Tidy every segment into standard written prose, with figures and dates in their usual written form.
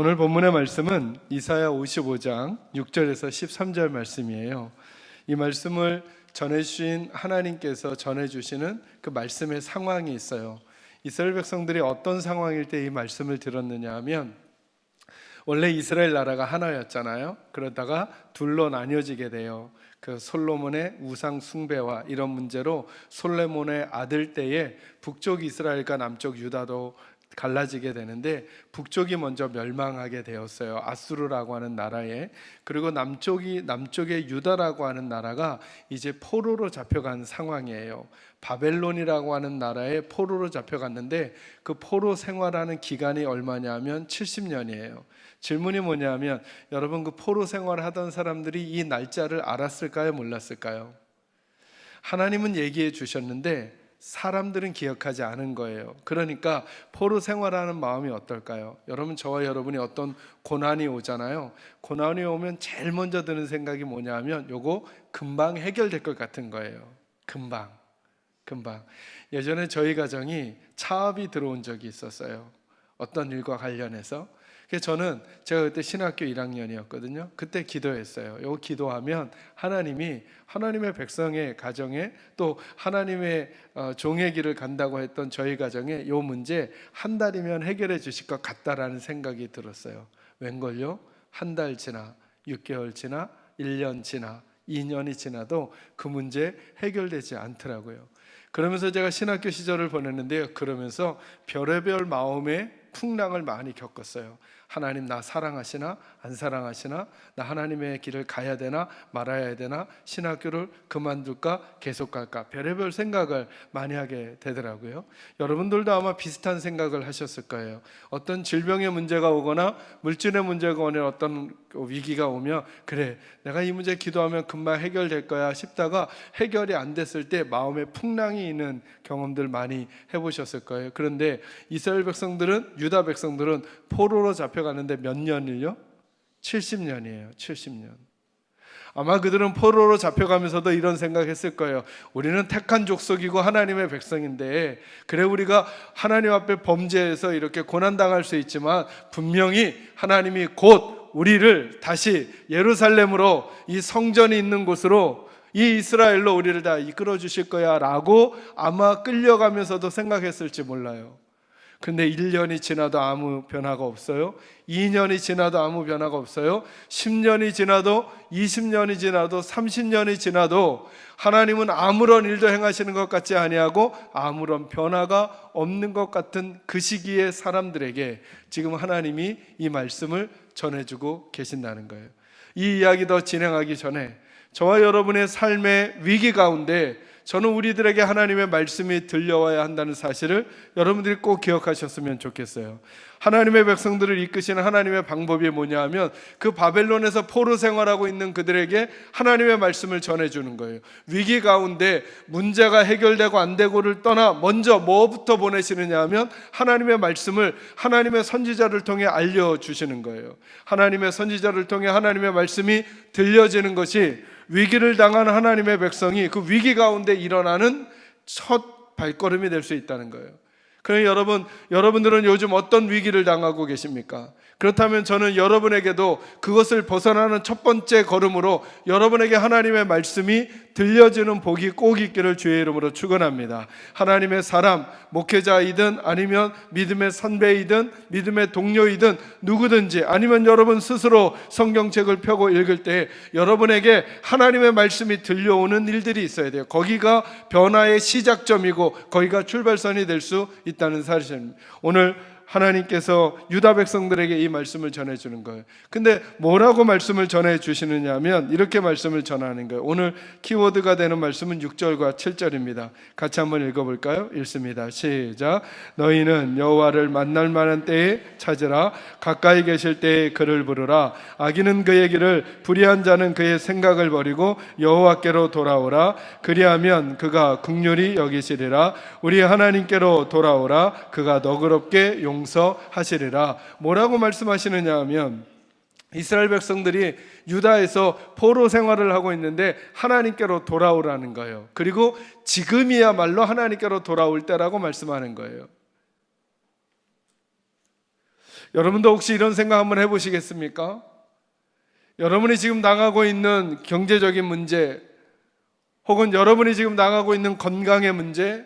오늘 본문의 말씀은 이사야 55장 6절에서 13절 말씀이에요. 이 말씀을 전해주신 하나님께서 전해주시는 그 말씀의 상황이 있어요. 이스라엘 백성들이 어떤 상황일 때 이 말씀을 들었느냐 하면, 원래 이스라엘 나라가 하나였잖아요. 그러다가 둘로 나뉘어지게 돼요. 그 솔로몬의 우상 숭배와 이런 문제로 솔로몬의 아들 때에 북쪽 이스라엘과 남쪽 유다도 갈라지게 되는데, 북쪽이 먼저 멸망하게 되었어요. 아수르라고 하는 나라에. 그리고 남쪽의 유다라고 하는 나라가 이제 포로로 잡혀간 상황이에요. 바벨론이라고 하는 나라에 포로로 잡혀갔는데, 그 포로 생활하는 기간이 얼마냐면 70년이에요. 질문이 뭐냐면, 여러분, 그 포로 생활하던 사람들이 이 날짜를 알았을까요? 몰랐을까요? 하나님은 얘기해 주셨는데 사람들은 기억하지 않은 거예요. 그러니까 포로 생활하는 마음이 어떨까요? 여러분, 저와 여러분이 어떤 고난이 오잖아요. 고난이 오면 제일 먼저 드는 생각이 뭐냐 하면, 요거 금방 해결될 것 같은 거예요. 금방. 예전에 저희 가정이 차압이 들어온 적이 있었어요. 어떤 일과 관련해서. 그래서 제가 그때 신학교 1학년이었거든요. 그때 기도했어요. 요 기도하면 하나님의 백성의 가정에, 또 하나님의 종의 길을 간다고 했던 저희 가정에 요 문제 한 달이면 해결해 주실 것 같다라는 생각이 들었어요. 웬걸요? 한 달 지나, 6개월 지나, 1년 지나, 2년이 지나도 그 문제 해결되지 않더라고요. 그러면서 제가 신학교 시절을 보냈는데요. 그러면서 별의별 마음의 풍랑을 많이 겪었어요. 하나님 나 사랑하시나 안 사랑하시나, 나 하나님의 길을 가야 되나 말아야 되나, 신학교를 그만둘까 계속 갈까, 별의별 생각을 많이 하게 되더라고요. 여러분들도 아마 비슷한 생각을 하셨을 거예요. 어떤 질병의 문제가 오거나 물질의 문제가 오는 어떤 위기가 오면, 그래 내가 이 문제 기도하면 금방 해결될 거야 싶다가 해결이 안 됐을 때 마음에 풍랑이 있는 경험들 많이 해보셨을 거예요. 그런데 이스라엘 백성들은, 유다 백성들은 포로로 잡혀가는데 몇 년을요? 70년이에요. 70년. 아마 그들은 포로로 잡혀가면서도 이런 생각했을 거예요. 우리는 택한 족속이고 하나님의 백성인데, 그래 우리가 하나님 앞에 범죄해서 이렇게 고난당할 수 있지만, 분명히 하나님이 곧 우리를 다시 예루살렘으로, 이 성전이 있는 곳으로, 이 이스라엘로 우리를 다 이끌어 주실 거야 라고 아마 끌려가면서도 생각했을지 몰라요. 근데 1년이 지나도 아무 변화가 없어요. 2년이 지나도 아무 변화가 없어요. 10년이 지나도, 20년이 지나도, 30년이 지나도 하나님은 아무런 일도 행하시는 것 같지 아니하고 아무런 변화가 없는 것 같은 그 시기의 사람들에게 지금 하나님이 이 말씀을 전해주고 계신다는 거예요. 이 이야기 더 진행하기 전에, 저와 여러분의 삶의 위기 가운데 저는 우리들에게 하나님의 말씀이 들려와야 한다는 사실을 여러분들이 꼭 기억하셨으면 좋겠어요. 하나님의 백성들을 이끄시는 하나님의 방법이 뭐냐 하면, 그 바벨론에서 포로 생활하고 있는 그들에게 하나님의 말씀을 전해주는 거예요. 위기 가운데 문제가 해결되고 안 되고를 떠나 먼저 뭐부터 보내시느냐 하면, 하나님의 말씀을 하나님의 선지자를 통해 알려주시는 거예요. 하나님의 선지자를 통해 하나님의 말씀이 들려지는 것이 위기를 당한 하나님의 백성이 그 위기 가운데 일어나는 첫 발걸음이 될 수 있다는 거예요. 그러니 여러분들은 요즘 어떤 위기를 당하고 계십니까? 그렇다면 저는 여러분에게도 그것을 벗어나는 첫 번째 걸음으로 여러분에게 하나님의 말씀이 들려지는 복이 꼭 있기를 주의 이름으로 축원합니다. 하나님의 사람, 목회자이든 아니면 믿음의 선배이든 믿음의 동료이든 누구든지, 아니면 여러분 스스로 성경책을 펴고 읽을 때 여러분에게 하나님의 말씀이 들려오는 일들이 있어야 돼요. 거기가 변화의 시작점이고 거기가 출발선이 될 수 있다는 사실입니다. 오늘 하나님께서 유다 백성들에게 이 말씀을 전해주는 거예요. 근데 뭐라고 말씀을 전해주시느냐 하면, 이렇게 말씀을 전하는 거예요. 오늘 키워드가 되는 말씀은 6절과 7절입니다. 같이 한번 읽어볼까요? 읽습니다. 시작. 너희는 여호와를 만날 만한 때에 찾으라. 가까이 계실 때에 그를 부르라. 악인은 그의 길을, 불의한 자는 그의 생각을 버리고 여호와께로 돌아오라. 그리하면 그가 긍휼히 여기시리라. 우리 하나님께로 돌아오라. 그가 너그럽게 용서하시리라. 뭐라고 말씀하시느냐 하면, 이스라엘 백성들이 유다에서 포로 생활을 하고 있는데 하나님께로 돌아오라는 거예요. 그리고 지금이야말로 하나님께로 돌아올 때라고 말씀하는 거예요. 여러분도 혹시 이런 생각 한번 해보시겠습니까? 여러분이 지금 당하고 있는 경제적인 문제, 혹은 여러분이 지금 당하고 있는 건강의 문제,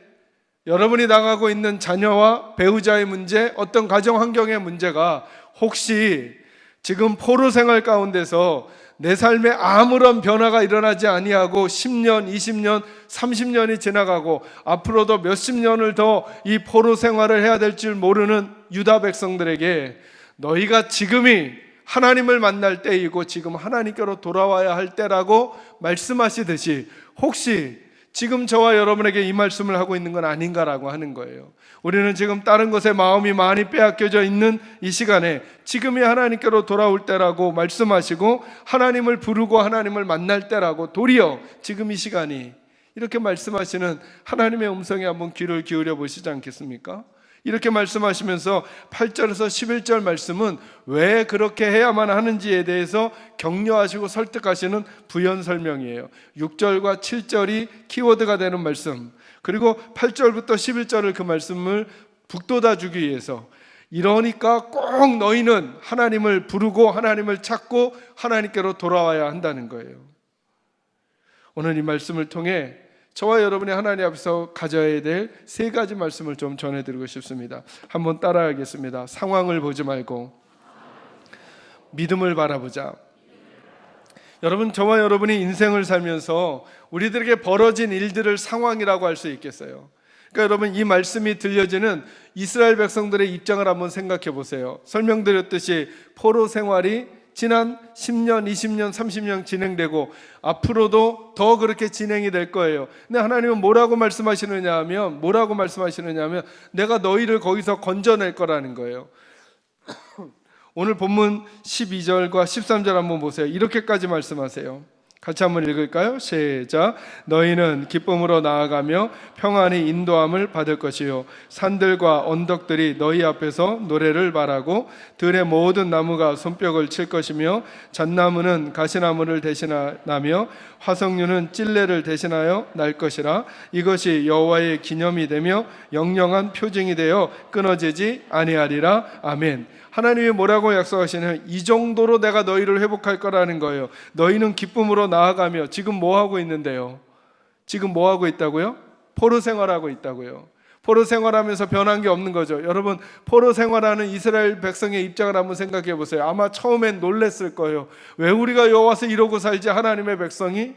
여러분이 당하고 있는 자녀와 배우자의 문제, 어떤 가정 환경의 문제가 혹시 지금 포로 생활 가운데서 내 삶에 아무런 변화가 일어나지 아니하고 10년, 20년, 30년이 지나가고 앞으로도 몇십 년을 더 이 포로 생활을 해야 될 줄 모르는 유다 백성들에게 너희가 지금이 하나님을 만날 때이고 지금 하나님께로 돌아와야 할 때라고 말씀하시듯이 혹시 지금 저와 여러분에게 이 말씀을 하고 있는 건 아닌가라고 하는 거예요. 우리는 지금 다른 것에 마음이 많이 빼앗겨져 있는 이 시간에 지금이 하나님께로 돌아올 때라고 말씀하시고 하나님을 부르고 하나님을 만날 때라고 도리어 지금 이 시간이 이렇게 말씀하시는 하나님의 음성에 한번 귀를 기울여 보시지 않겠습니까? 이렇게 말씀하시면서 8절에서 11절 말씀은 왜 그렇게 해야만 하는지에 대해서 격려하시고 설득하시는 부연 설명이에요. 6절과 7절이 키워드가 되는 말씀, 그리고 8절부터 11절을 그 말씀을 북돋아 주기 위해서 이러니까 꼭 너희는 하나님을 부르고 하나님을 찾고 하나님께로 돌아와야 한다는 거예요. 오늘 이 말씀을 통해 저와 여러분이 하나님 앞에서 가져야 될 세 가지 말씀을 좀 전해드리고 싶습니다. 한번 따라하겠습니다. 상황을 보지 말고 믿음을 바라보자. 여러분, 저와 여러분이 인생을 살면서 우리들에게 벌어진 일들을 상황이라고 할 수 있겠어요? 그러니까 여러분, 이 말씀이 들려지는 이스라엘 백성들의 입장을 한번 생각해 보세요. 설명드렸듯이 포로 생활이 지난 10년, 20년, 30년 진행되고 앞으로도 더 그렇게 진행이 될 거예요. 근데 하나님은 뭐라고 말씀하시느냐 하면 내가 너희를 거기서 건져낼 거라는 거예요. 오늘 본문 12절과 13절 한번 보세요. 이렇게까지 말씀하세요. 같이 한번 읽을까요? 시작. 너희는 기쁨으로 나아가며 평안히 인도함을 받을 것이요 산들과 언덕들이 너희 앞에서 노래를 말하고 들의 모든 나무가 손뼉을 칠 것이며 잣나무는 가시나무를 대신하며 화석류는 찔레를 대신하여 날 것이라. 이것이 여호와의 기념이 되며 영영한 표징이 되어 끊어지지 아니하리라. 아멘. 하나님이 뭐라고 약속하시냐면 이 정도로 내가 너희를 회복할 거라는 거예요. 너희는 기쁨으로 나아가며 지금 뭐 하고 있는데요? 지금 뭐 하고 있다고요? 포로 생활하고 있다고요. 포로 생활하면서 변한 게 없는 거죠. 여러분, 포로 생활하는 이스라엘 백성의 입장을 한번 생각해 보세요. 아마 처음엔 놀랬을 거예요. 왜 우리가 여기 와서 이러고 살지, 하나님의 백성이?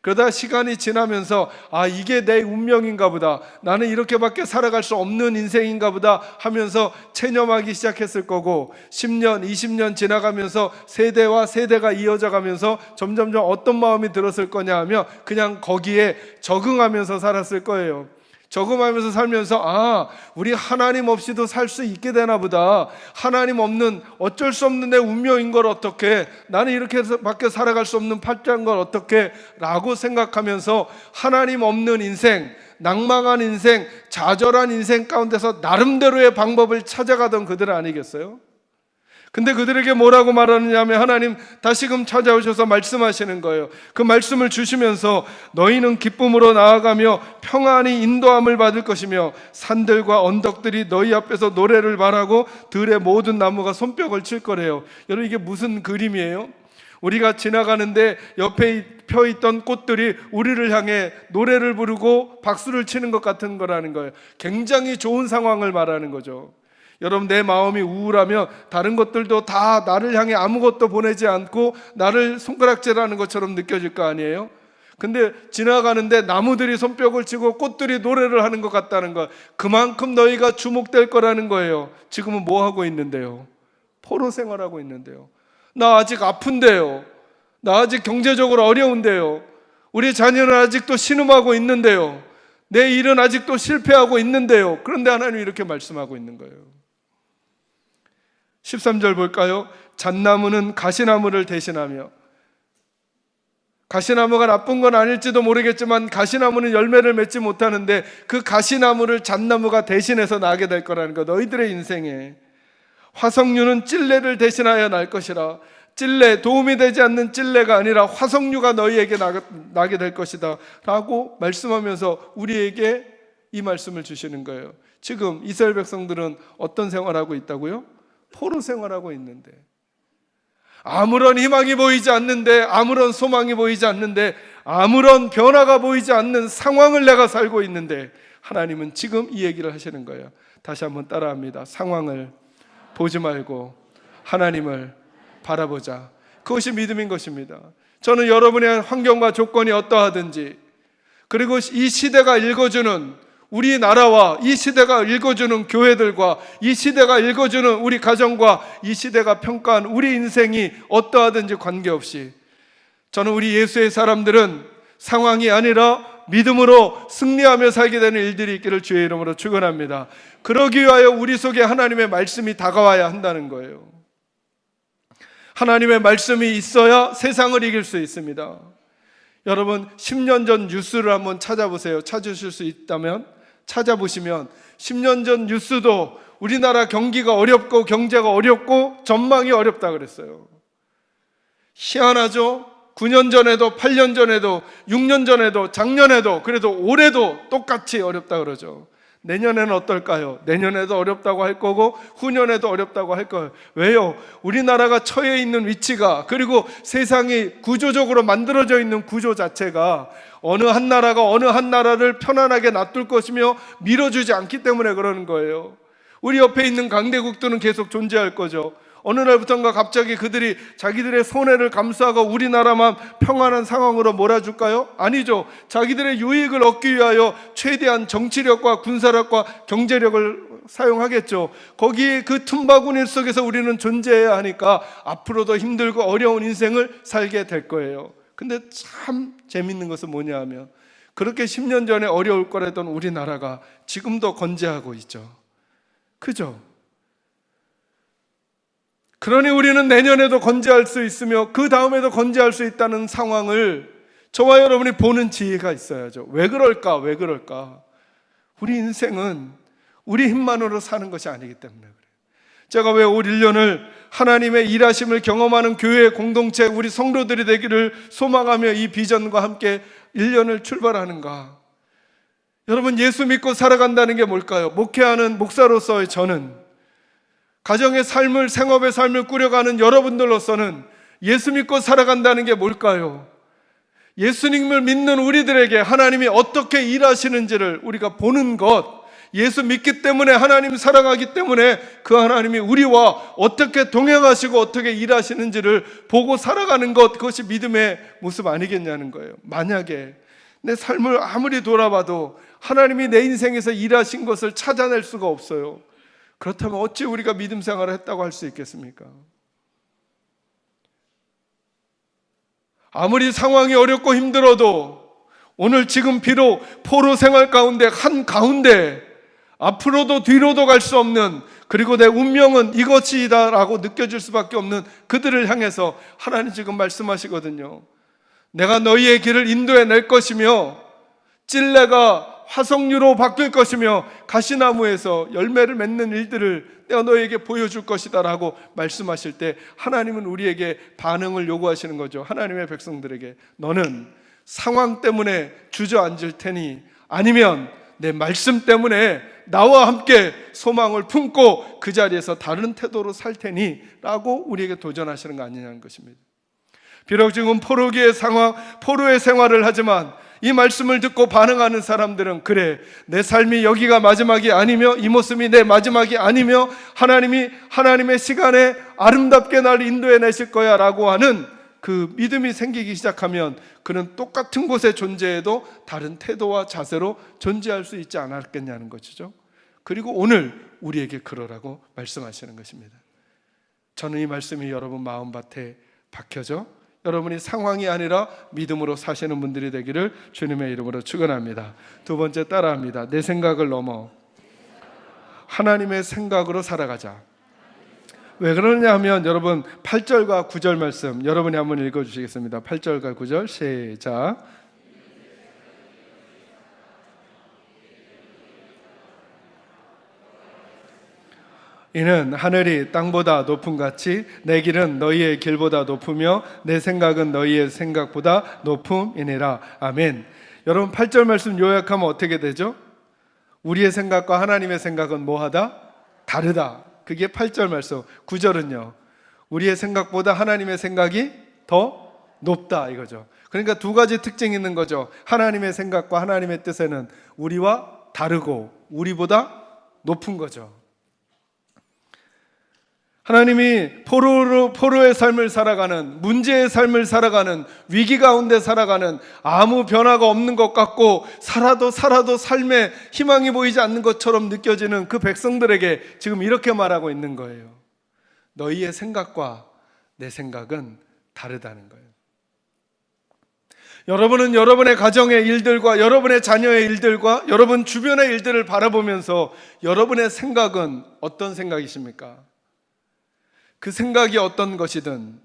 그러다 시간이 지나면서 이게 내 운명인가 보다, 나는 이렇게밖에 살아갈 수 없는 인생인가 보다 하면서 체념하기 시작했을 거고 10년, 20년 지나가면서 세대와 세대가 이어져 가면서 점점점 어떤 마음이 들었을 거냐 하면 그냥 거기에 적응하면서 살았을 거예요. 적응하면서 살면서 우리 하나님 없이도 살 수 있게 되나 보다, 하나님 없는 어쩔 수 없는 내 운명인 걸 어떻게, 나는 이렇게 밖에 살아갈 수 없는 팔자인 걸 어떻게 라고 생각하면서 하나님 없는 인생, 낭망한 인생, 좌절한 인생 가운데서 나름대로의 방법을 찾아가던 그들 아니겠어요? 근데 그들에게 뭐라고 말하느냐 하면 하나님 다시금 찾아오셔서 말씀하시는 거예요. 그 말씀을 주시면서 너희는 기쁨으로 나아가며 평안히 인도함을 받을 것이며 산들과 언덕들이 너희 앞에서 노래를 말하고 들의 모든 나무가 손뼉을 칠 거래요. 여러분, 이게 무슨 그림이에요? 우리가 지나가는데 옆에 펴있던 꽃들이 우리를 향해 노래를 부르고 박수를 치는 것 같은 거라는 거예요. 굉장히 좋은 상황을 말하는 거죠. 여러분, 내 마음이 우울하면 다른 것들도 다 나를 향해 아무것도 보내지 않고 나를 손가락질하는 것처럼 느껴질 거 아니에요? 근데 지나가는데 나무들이 손뼉을 치고 꽃들이 노래를 하는 것 같다는 거, 그만큼 너희가 주목될 거라는 거예요. 지금은 뭐 하고 있는데요? 포로 생활하고 있는데요. 나 아직 아픈데요. 나 아직 경제적으로 어려운데요. 우리 자녀는 아직도 신음하고 있는데요. 내 일은 아직도 실패하고 있는데요. 그런데 하나님이 이렇게 말씀하고 있는 거예요. 13절 볼까요? 잣나무는 가시나무를 대신하며, 가시나무가 나쁜 건 아닐지도 모르겠지만 가시나무는 열매를 맺지 못하는데 그 가시나무를 잣나무가 대신해서 나게 될 거라는 거, 너희들의 인생에. 화석류는 찔레를 대신하여 날 것이라. 찔레, 도움이 되지 않는 찔레가 아니라 화석류가 너희에게 나게 될 것이다 라고 말씀하면서 우리에게 이 말씀을 주시는 거예요. 지금 이스라엘 백성들은 어떤 생활하고 있다고요? 포로 생활하고 있는데, 아무런 희망이 보이지 않는데, 아무런 소망이 보이지 않는데, 아무런 변화가 보이지 않는 상황을 내가 살고 있는데, 하나님은 지금 이 얘기를 하시는 거예요. 다시 한번 따라합니다. 상황을 보지 말고 하나님을 바라보자. 그것이 믿음인 것입니다. 저는 여러분의 환경과 조건이 어떠하든지, 그리고 이 시대가 읽어주는 우리나라와 이 시대가 읽어주는 교회들과 이 시대가 읽어주는 우리 가정과 이 시대가 평가한 우리 인생이 어떠하든지 관계없이, 저는 우리 예수의 사람들은 상황이 아니라 믿음으로 승리하며 살게 되는 일들이 있기를 주의 이름으로 축원합니다. 그러기 위하여 우리 속에 하나님의 말씀이 다가와야 한다는 거예요. 하나님의 말씀이 있어야 세상을 이길 수 있습니다. 여러분, 10년 전 뉴스를 한번 찾아보세요. 찾으실 수 있다면 찾아보시면 10년 전 뉴스도 우리나라 경기가 어렵고 경제가 어렵고 전망이 어렵다 그랬어요. 희한하죠? 9년 전에도 8년 전에도 6년 전에도 작년에도, 그래도 올해도 똑같이 어렵다 그러죠. 내년에는 어떨까요? 내년에도 어렵다고 할 거고 후년에도 어렵다고 할 거예요. 왜요? 우리나라가 처해 있는 위치가, 그리고 세상이 구조적으로 만들어져 있는 구조 자체가 어느 한 나라가 어느 한 나라를 편안하게 놔둘 것이며 밀어주지 않기 때문에 그러는 거예요. 우리 옆에 있는 강대국들은 계속 존재할 거죠. 어느 날부터인가 갑자기 그들이 자기들의 손해를 감수하고 우리나라만 평안한 상황으로 몰아줄까요? 아니죠. 자기들의 유익을 얻기 위하여 최대한 정치력과 군사력과 경제력을 사용하겠죠. 거기 그 틈바구니 속에서 우리는 존재해야 하니까 앞으로도 힘들고 어려운 인생을 살게 될 거예요. 근데 참 재밌는 것은 뭐냐 하면, 그렇게 10년 전에 어려울 거라던 우리나라가 지금도 건재하고 있죠. 그죠? 그러니 우리는 내년에도 건재할 수 있으며 그 다음에도 건재할 수 있다는 상황을 저와 여러분이 보는 지혜가 있어야죠. 왜 그럴까? 왜 그럴까? 우리 인생은 우리 힘만으로 사는 것이 아니기 때문에 그래요. 제가 왜 올 1년을 하나님의 일하심을 경험하는 교회 공동체 우리 성도들이 되기를 소망하며 이 비전과 함께 1년을 출발하는가? 여러분, 예수 믿고 살아간다는 게 뭘까요? 목회하는 목사로서의 저는, 가정의 삶을, 생업의 삶을 꾸려가는 여러분들로서는 예수 믿고 살아간다는 게 뭘까요? 예수님을 믿는 우리들에게 하나님이 어떻게 일하시는지를 우리가 보는 것, 예수 믿기 때문에, 하나님 사랑하기 때문에 그 하나님이 우리와 어떻게 동행하시고 어떻게 일하시는지를 보고 살아가는 것, 그것이 믿음의 모습 아니겠냐는 거예요. 만약에 내 삶을 아무리 돌아봐도 하나님이 내 인생에서 일하신 것을 찾아낼 수가 없어요. 그렇다면 어찌 우리가 믿음 생활을 했다고 할 수 있겠습니까? 아무리 상황이 어렵고 힘들어도 오늘 지금 비록 포로 생활 가운데 한가운데 앞으로도 뒤로도 갈 수 없는, 그리고 내 운명은 이것이다 라고 느껴질 수밖에 없는 그들을 향해서 하나님 지금 말씀하시거든요. 내가 너희의 길을 인도해 낼 것이며 찔레가 화석류로 바뀔 것이며 가시나무에서 열매를 맺는 일들을 내가 너희에게 보여줄 것이다 라고 말씀하실 때 하나님은 우리에게 반응을 요구하시는 거죠. 하나님의 백성들에게 너는 상황 때문에 주저앉을 테니, 아니면 내 말씀 때문에 나와 함께 소망을 품고 그 자리에서 다른 태도로 살 테니 라고 우리에게 도전하시는 거 아니냐는 것입니다. 비록 지금 포로기의 상황, 포로의 생활을 하지만 이 말씀을 듣고 반응하는 사람들은, 그래, 내 삶이 여기가 마지막이 아니며 이 모습이 내 마지막이 아니며 하나님이 하나님의 시간에 아름답게 나를 인도해 내실 거야 라고 하는 그 믿음이 생기기 시작하면 그는 똑같은 곳에 존재해도 다른 태도와 자세로 존재할 수 있지 않았겠냐는 것이죠. 그리고 오늘 우리에게 그러라고 말씀하시는 것입니다. 저는 이 말씀이 여러분 마음밭에 박혀져 여러분이 상황이 아니라 믿음으로 사시는 분들이 되기를 주님의 이름으로 축원합니다. 두 번째, 따라합니다. 내 생각을 넘어 하나님의 생각으로 살아가자. 왜 그러냐 하면 여러분 8절과 9절 말씀 여러분이 한번 읽어주시겠습니다. 8절과 9절 시작. 이는 하늘이 땅보다 높음 같이 내 길은 너희의 길보다 높으며 내 생각은 너희의 생각보다 높음이니라. 아멘. 여러분 8절 말씀 요약하면 어떻게 되죠? 우리의 생각과 하나님의 생각은 뭐하다? 다르다. 그게 8절 말씀. 9절은요. 우리의 생각보다 하나님의 생각이 더 높다 이거죠. 그러니까 두 가지 특징이 있는 거죠. 하나님의 생각과 하나님의 뜻에는 우리와 다르고 우리보다 높은 거죠. 하나님이 포로의 삶을 살아가는, 문제의 삶을 살아가는, 위기 가운데 살아가는, 아무 변화가 없는 것 같고 살아도 삶에 희망이 보이지 않는 것처럼 느껴지는 그 백성들에게 지금 이렇게 말하고 있는 거예요. 너희의 생각과 내 생각은 다르다는 거예요. 여러분은 여러분의 가정의 일들과 여러분의 자녀의 일들과 여러분 주변의 일들을 바라보면서 여러분의 생각은 어떤 생각이십니까? 그 생각이 어떤 것이든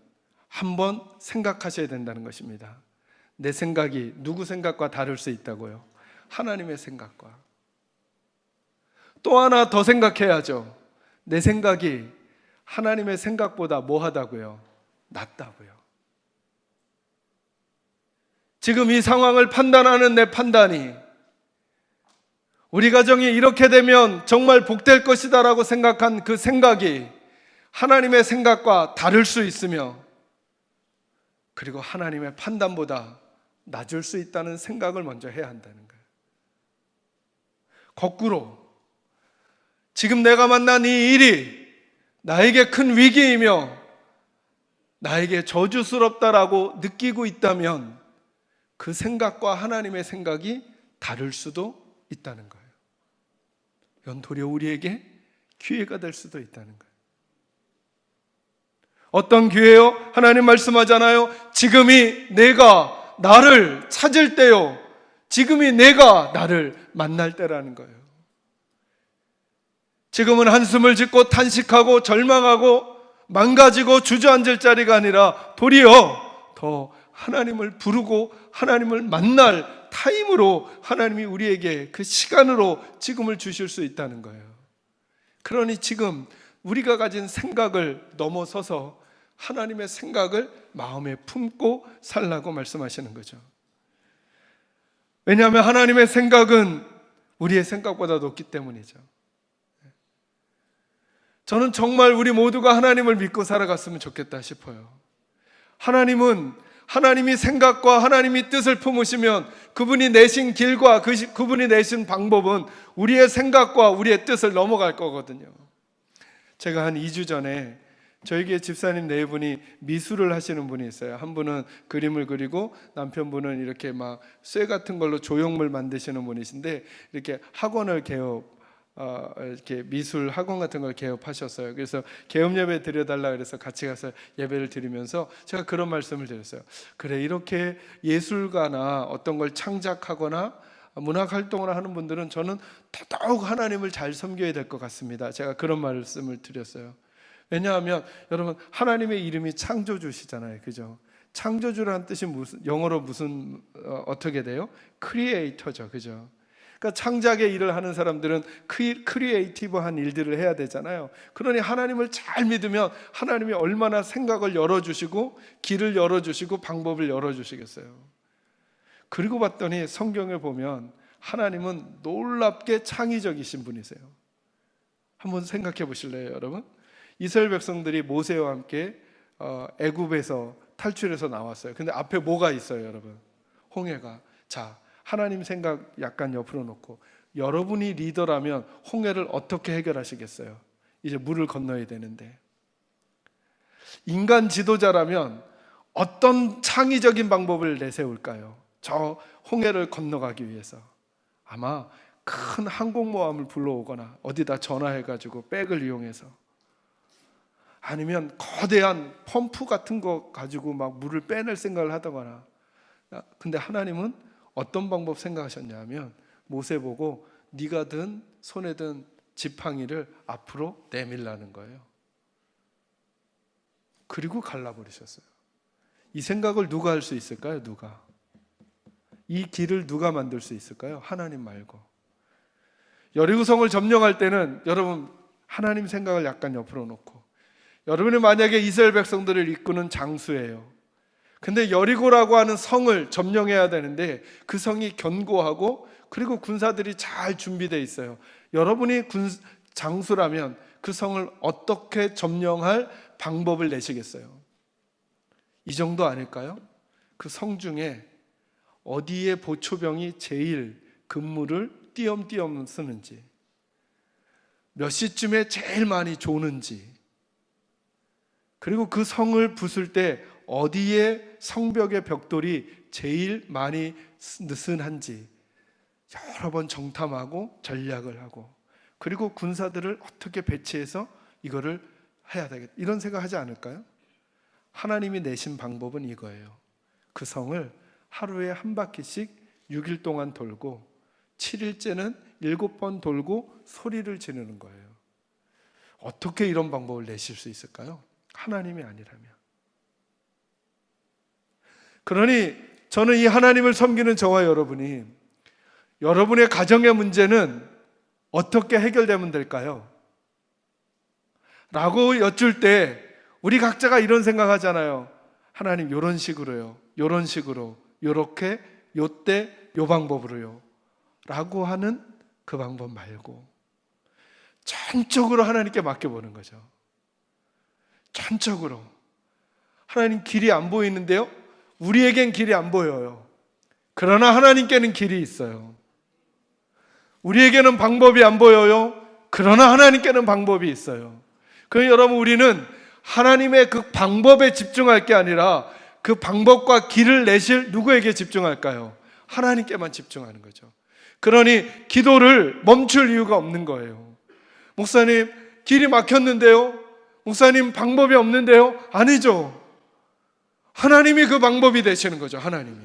한번 생각하셔야 된다는 것입니다. 내 생각이 누구 생각과 다를 수 있다고요? 하나님의 생각과. 또 하나 더 생각해야죠. 내 생각이 하나님의 생각보다 뭐하다고요? 낫다고요. 지금 이 상황을 판단하는 내 판단이 우리 가정이 이렇게 되면 정말 복될 것이다 라고 생각한 그 생각이 하나님의 생각과 다를 수 있으며, 그리고 하나님의 판단보다 낮을 수 있다는 생각을 먼저 해야 한다는 거예요. 거꾸로 지금 내가 만난 이 일이 나에게 큰 위기이며 나에게 저주스럽다라고 느끼고 있다면 그 생각과 하나님의 생각이 다를 수도 있다는 거예요. 이건 도리어 우리에게 기회가 될 수도 있다는 거예요. 어떤 기회요? 하나님 말씀하잖아요. 지금이 내가 나를 찾을 때요. 지금이 내가 나를 만날 때라는 거예요. 지금은 한숨을 짓고 탄식하고 절망하고 망가지고 주저앉을 자리가 아니라 도리어 더 하나님을 부르고 하나님을 만날 타임으로 하나님이 우리에게 그 시간으로 지금을 주실 수 있다는 거예요. 그러니 지금 우리가 가진 생각을 넘어서서 하나님의 생각을 마음에 품고 살라고 말씀하시는 거죠. 왜냐하면 하나님의 생각은 우리의 생각보다 높기 때문이죠. 저는 정말 우리 모두가 하나님을 믿고 살아갔으면 좋겠다 싶어요. 하나님이 생각과 하나님이 뜻을 품으시면 그분이 내신 길과 그분이 내신 방법은 우리의 생각과 우리의 뜻을 넘어갈 거거든요. 제가 한 2주 전에 저희 교회 집사님 네 분이 미술을 하시는 분이 있어요. 한 분은 그림을 그리고 남편분은 이렇게 막 쇠 같은 걸로 조형물 만드시는 분이신데 이렇게 학원을 이렇게 미술 학원 같은 걸 개업하셨어요. 그래서 개업 예배 드려달라 그래서 같이 가서 예배를 드리면서 제가 그런 말씀을 드렸어요. 그래, 이렇게 예술가나 어떤 걸 창작하거나 문학 활동을 하는 분들은 저는 더더욱 하나님을 잘 섬겨야 될 것 같습니다. 제가 그런 말씀을 드렸어요. 왜냐하면 여러분 하나님의 이름이 창조주시잖아요, 그죠? 창조주라는 뜻이 영어로 어떻게 돼요? 크리에이터죠, 그죠? 그러니까 창작의 일을 하는 사람들은 크리에이티브한 일들을 해야 되잖아요. 그러니 하나님을 잘 믿으면 하나님이 얼마나 생각을 열어주시고 길을 열어주시고 방법을 열어주시겠어요. 그리고 봤더니 성경을 보면 하나님은 놀랍게 창의적이신 분이세요. 한번 생각해 보실래요, 여러분? 이스라엘 백성들이 모세와 함께 애굽에서 탈출해서 나왔어요. 근데 앞에 뭐가 있어요, 여러분? 홍해가. 자, 하나님 생각 약간 옆으로 놓고 여러분이 리더라면 홍해를 어떻게 해결하시겠어요? 이제 물을 건너야 되는데. 인간 지도자라면 어떤 창의적인 방법을 내세울까요? 저 홍해를 건너가기 위해서. 아마 큰 항공모함을 불러오거나 어디다 전화해가지고 백을 이용해서, 아니면 거대한 펌프 같은 거 가지고 막 물을 빼낼 생각을 하다거나. 근데 하나님은 어떤 방법 생각하셨냐면 모세 보고 네가 든 손에 든 지팡이를 앞으로 내밀라는 거예요. 그리고 갈라버리셨어요. 이 생각을 누가 할 수 있을까요? 누가? 이 길을 누가 만들 수 있을까요? 하나님 말고. 여리고성을 점령할 때는 여러분 하나님 생각을 약간 옆으로 놓고, 여러분이 만약에 이스라엘 백성들을 이끄는 장수예요. 근데 여리고라고 하는 성을 점령해야 되는데 그 성이 견고하고 그리고 군사들이 잘 준비되어 있어요. 여러분이 장수라면 그 성을 어떻게 점령할 방법을 내시겠어요? 이 정도 아닐까요? 그 성 중에 어디에 보초병이 제일 근무를 띄엄띄엄 쓰는지, 몇 시쯤에 제일 많이 조는지, 그리고 그 성을 부술 때 어디에 성벽의 벽돌이 제일 많이 느슨한지 여러 번 정탐하고 전략을 하고, 그리고 군사들을 어떻게 배치해서 이거를 해야 되겠다, 이런 생각하지 않을까요? 하나님이 내신 방법은 이거예요. 그 성을 하루에 한 바퀴씩 6일 동안 돌고 7일째는 7번 돌고 소리를 지르는 거예요. 어떻게 이런 방법을 내실 수 있을까요? 하나님이 아니라면. 그러니 저는 이 하나님을 섬기는 저와 여러분이, 여러분의 가정의 문제는 어떻게 해결되면 될까요? 라고 여쭐 때 우리 각자가 이런 생각하잖아요. 하나님, 요런 식으로요, 요런 식으로, 요렇게, 요때, 요 방법으로요 라고 하는 그 방법 말고 전적으로 하나님께 맡겨보는 거죠. 전적으로. 하나님, 길이 안 보이는데요? 우리에겐 길이 안 보여요. 그러나 하나님께는 길이 있어요. 우리에게는 방법이 안 보여요. 그러나 하나님께는 방법이 있어요. 그러니 여러분, 우리는 하나님의 그 방법에 집중할 게 아니라 그 방법과 길을 내실 누구에게 집중할까요? 하나님께만 집중하는 거죠. 그러니 기도를 멈출 이유가 없는 거예요. 목사님, 길이 막혔는데요? 목사님, 방법이 없는데요? 아니죠. 하나님이 그 방법이 되시는 거죠. 하나님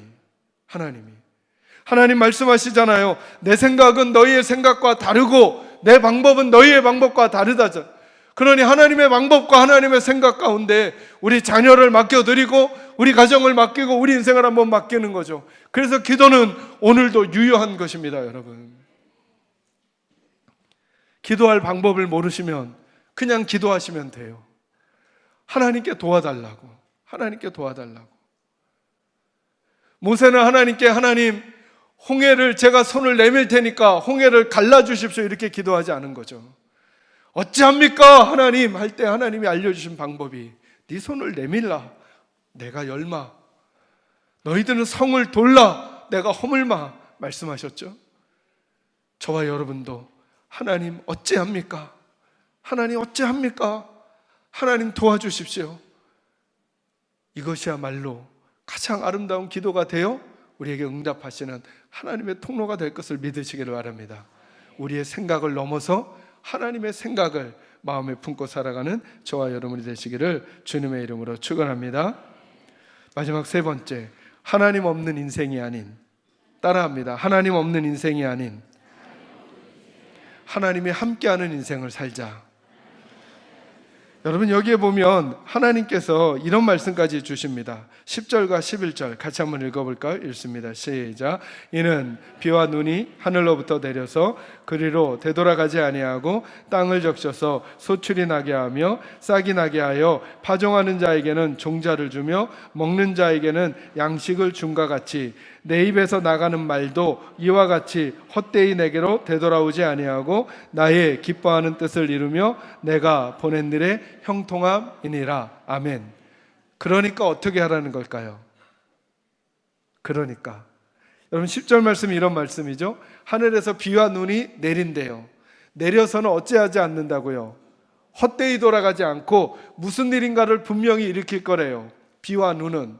말씀하시잖아요. 내 생각은 너희의 생각과 다르고 내 방법은 너희의 방법과 다르다죠. 그러니 하나님의 방법과 하나님의 생각 가운데 우리 자녀를 맡겨드리고 우리 가정을 맡기고 우리 인생을 한번 맡기는 거죠. 그래서 기도는 오늘도 유효한 것입니다. 여러분, 기도할 방법을 모르시면 그냥 기도하시면 돼요. 하나님께 도와달라고. 모세는 하나님께, 하나님, 홍해를 제가 손을 내밀 테니까 홍해를 갈라주십시오, 이렇게 기도하지 않은 거죠. 어찌합니까 하나님 할 때 하나님이 알려주신 방법이, 네 손을 내밀라 내가 열마, 너희들은 성을 돌라 내가 허물마 말씀하셨죠. 저와 여러분도 하나님 어찌합니까? 하나님 도와주십시오. 이것이야말로 가장 아름다운 기도가 되어 우리에게 응답하시는 하나님의 통로가 될 것을 믿으시기를 바랍니다. 우리의 생각을 넘어서 하나님의 생각을 마음에 품고 살아가는 저와 여러분이 되시기를 주님의 이름으로 축원합니다. 마지막 세 번째, 하나님 없는 인생이 아닌, 따라합니다. 하나님 없는 인생이 아닌 하나님이 함께하는 인생을 살자. 여러분, 여기에 보면 하나님께서 이런 말씀까지 주십니다. 10절과 11절 같이 한번 읽어볼까요? 읽습니다. 시작. 이는 비와 눈이 하늘로부터 내려서 그리로 되돌아가지 아니하고 땅을 적셔서 소출이 나게 하며 싹이 나게 하여 파종하는 자에게는 종자를 주며 먹는 자에게는 양식을 줌과 같이 내 입에서 나가는 말도 이와 같이 헛되이 내게로 되돌아오지 아니하고 나의 기뻐하는 뜻을 이루며 내가 보낸 일의 형통함이니라. 아멘. 그러니까 어떻게 하라는 걸까요? 그러니까 여러분, 10절 말씀이 이런 말씀이죠. 하늘에서 비와 눈이 내린대요. 내려서는 어찌하지 않는다고요? 헛되이 돌아가지 않고 무슨 일인가를 분명히 일으킬 거래요. 비와 눈은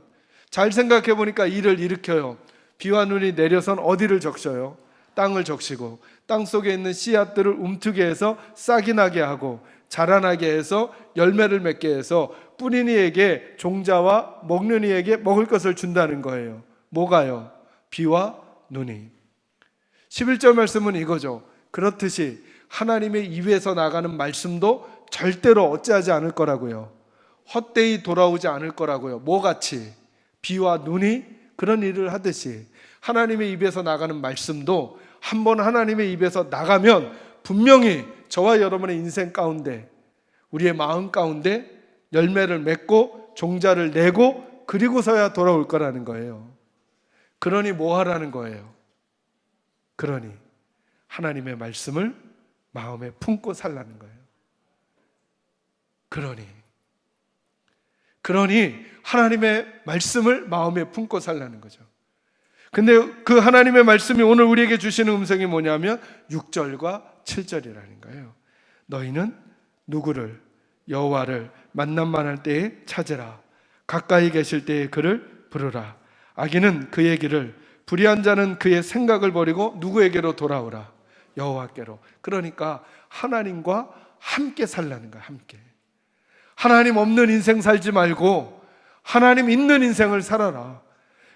잘 생각해 보니까 일을 일으켜요. 비와 눈이 내려선 어디를 적셔요? 땅을 적시고 땅 속에 있는 씨앗들을 움트게 해서 싹이 나게 하고 자라나게 해서 열매를 맺게 해서 뿌린 이에게 종자와 먹는 이에게 먹을 것을 준다는 거예요. 뭐가요? 비와 눈이. 11절 말씀은 이거죠. 그렇듯이 하나님의 입에서 나가는 말씀도 절대로 어찌하지 않을 거라고요. 헛되이 돌아오지 않을 거라고요. 뭐같이? 비와 눈이 그런 일을 하듯이 하나님의 입에서 나가는 말씀도 한번 하나님의 입에서 나가면 분명히 저와 여러분의 인생 가운데, 우리의 마음 가운데 열매를 맺고 종자를 내고 그리고서야 돌아올 거라는 거예요. 그러니 뭐 하라는 거예요? 그러니 하나님의 말씀을 마음에 품고 살라는 거예요. 그러니 하나님의 말씀을 마음에 품고 살라는 거죠. 근데 그 하나님의 말씀이 오늘 우리에게 주시는 음성이 뭐냐면 6절과 7절이라는 거예요. 너희는 누구를, 여호와를 만남만 할 때에 찾으라. 가까이 계실 때에 그를 부르라. 악인은 그의 길을, 불의한 자는 그의 생각을 버리고 누구에게로 돌아오라? 여호와께로. 그러니까 하나님과 함께 살라는 거야. 함께. 하나님 없는 인생 살지 말고 하나님 있는 인생을 살아라.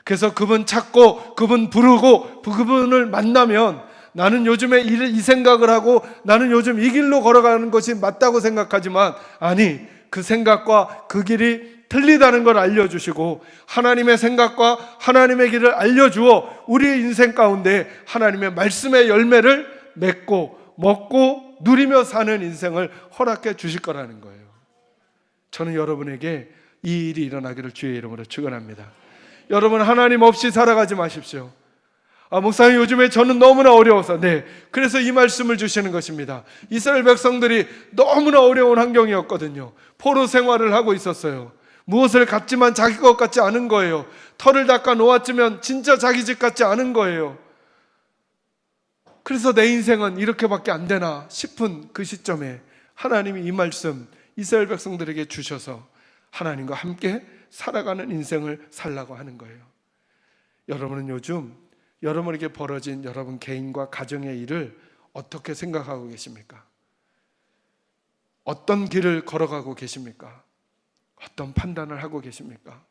그래서 그분 찾고 그분 부르고 그분을 만나면, 나는 요즘에 이 생각을 하고 나는 요즘 이 길로 걸어가는 것이 맞다고 생각하지만, 아니, 그 생각과 그 길이 틀리다는 걸 알려주시고 하나님의 생각과 하나님의 길을 알려주어 우리의 인생 가운데 하나님의 말씀의 열매를 맺고 먹고 누리며 사는 인생을 허락해 주실 거라는 거예요. 저는 여러분에게 이 일이 일어나기를 주의 이름으로 축원합니다. 여러분, 하나님 없이 살아가지 마십시오. 목사님, 요즘에 저는 너무나 어려워서. 네, 그래서 이 말씀을 주시는 것입니다. 이스라엘 백성들이 너무나 어려운 환경이었거든요. 포로 생활을 하고 있었어요. 무엇을 갖지만 자기 것 같지 않은 거예요. 털을 닦아 놓았지만 진짜 자기 집 같지 않은 거예요. 그래서 내 인생은 이렇게밖에 안 되나 싶은 그 시점에 하나님이 이 말씀 이스라엘 백성들에게 주셔서 하나님과 함께 살아가는 인생을 살라고 하는 거예요. 여러분은 요즘 여러분에게 벌어진 여러분 개인과 가정의 일을 어떻게 생각하고 계십니까? 어떤 길을 걸어가고 계십니까? 어떤 판단을 하고 계십니까?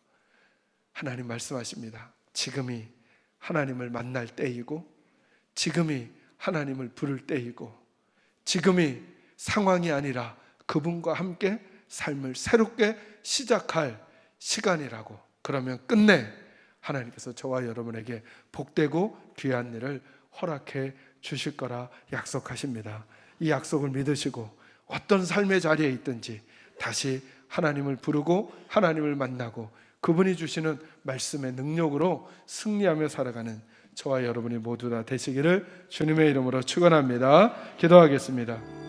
하나님 말씀하십니다. 지금이 하나님을 만날 때이고, 지금이 하나님을 부를 때이고, 지금이 상황이 아니라 그분과 함께 삶을 새롭게 시작할 시간이라고. 그러면 끝내 하나님께서 저와 여러분에게 복되고 귀한 일을 허락해 주실 거라 약속하십니다. 이 약속을 믿으시고 어떤 삶의 자리에 있든지 다시 하나님을 부르고 하나님을 만나고 그분이 주시는 말씀의 능력으로 승리하며 살아가는 저와 여러분이 모두 다 되시기를 주님의 이름으로 축원합니다. 기도하겠습니다.